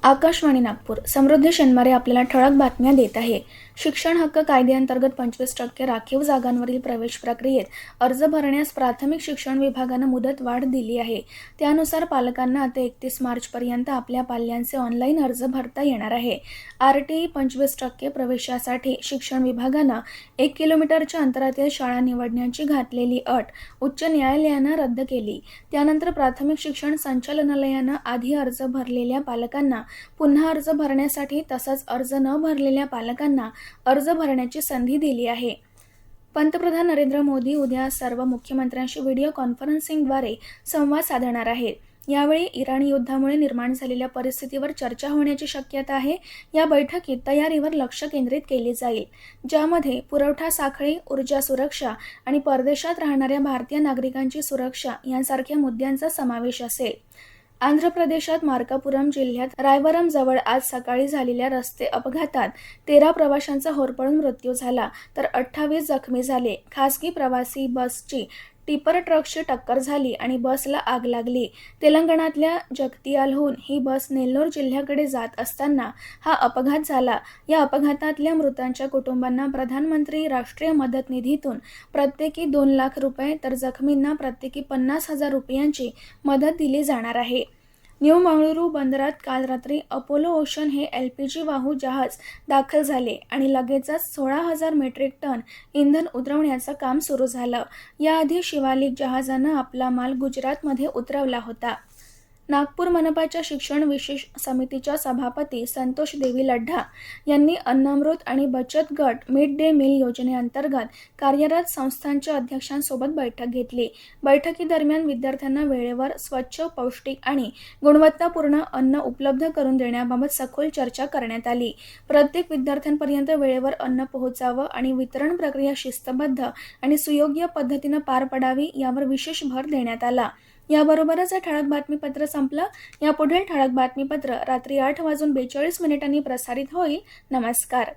आकाशवाणी नागपूर. समृद्धी शनिवारी आपल्याला ठळक बातम्या देत आहे. शिक्षण हक्क कायद्याअंतर्गत 25% राखीव जागांवरील प्रवेश प्रक्रियेत अर्ज भरण्यास प्राथमिक शिक्षण विभागानं मुदत वाढ दिली आहे. त्यानुसार पालकांना आता 31 मार्चपर्यंत आपल्या पाल्यांचे ऑनलाईन अर्ज भरता येणार आहे. RTE 25% प्रवेशासाठी शिक्षण विभागानं 1 किलोमीटरच्या अंतरातील शाळा निवडण्याची घातलेली अट उच्च न्यायालयानं रद्द केली. त्यानंतर प्राथमिक शिक्षण संचालनालयानं आधी अर्ज भरलेल्या पालकांना पुन्हा अर्ज भरण्यासाठी तसंच अर्ज न भरलेल्या पालकांना अर्ज भरण्याची संधी दिली आहे. पंतप्रधान नरेंद्र मोदी उद्या सर्व मुख्यमंत्र्यांशी व्हिडिओ कॉन्फरन्सिंगद्वारे संवाद साधणार आहेत. यावेळी इराणी युद्धामुळे निर्माण झालेल्या परिस्थितीवर चर्चा होण्याची शक्यता आहे. या बैठकीत तयारीवर लक्ष केंद्रित केले जाईल, ज्यामध्ये पुरवठा साखळी, ऊर्जा सुरक्षा आणि परदेशात राहणाऱ्या भारतीय नागरिकांची सुरक्षा यांसारख्या मुद्द्यांचा समावेश असेल. आंध्र प्रदेशात मार्कापुरम जिल्ह्यात रायवरम जवळ आज सकाळी झालेल्या रस्ते अपघातात 13 प्रवाशांचा होरपळून मृत्यू झाला तर 28 जखमी झाले. खासगी प्रवासी बसची टिपर ट्रकशी टक्कर झाली आणि बसला आग लागली. तेलंगणातल्या जगतियालहून ही बस नेल्लोर जिल्ह्याकडे जात असताना हा अपघात झाला. या अपघातातल्या मृतांच्या कुटुंबांना प्रधानमंत्री राष्ट्रीय मदत निधीतून प्रत्येकी 2 लाख रुपये तर जखमींना प्रत्येकी 50,000 रुपयांची मदत दिली जाणार आहे. न्यू मंगळुरू बंदरात काल रात्री अपोलो ओशन हे LPG वाहू जहाज दाखल झाले आणि लगेचच 16,000 मेट्रिक टन इंधन उतरवण्याचं काम सुरू झालं. याआधी शिवालिक जहाजानं आपला माल गुजरातमध्ये उतरवला होता. नागपूर मनपाच्या शिक्षण विशेष समितीच्या सभापती संतोष देवी लड्ढा यांनी अन्नामृत आणि बचत गट मिड डे मील योजनेअंतर्गत कार्यरत संस्थांच्या अध्यक्षांसोबत बैठक घेतली. बैठकीदरम्यान विद्यार्थ्यांना वेळेवर स्वच्छ, पौष्टिक आणि गुणवत्तापूर्ण अन्न उपलब्ध करून देण्याबाबत सखोल चर्चा करण्यात आली. प्रत्येक विद्यार्थ्यांपर्यंत वेळेवर अन्न पोहोचावं आणि वितरण प्रक्रिया शिस्तबद्ध आणि सुयोग्य पद्धतीनं पार पडावी यावर विशेष भर देण्यात आला. याबरोबरच हे ठळक बातमीपत्र संपलं. यापुढील ठळक बातमीपत्र रात्री 8:42 प्रसारित होईल. नमस्कार.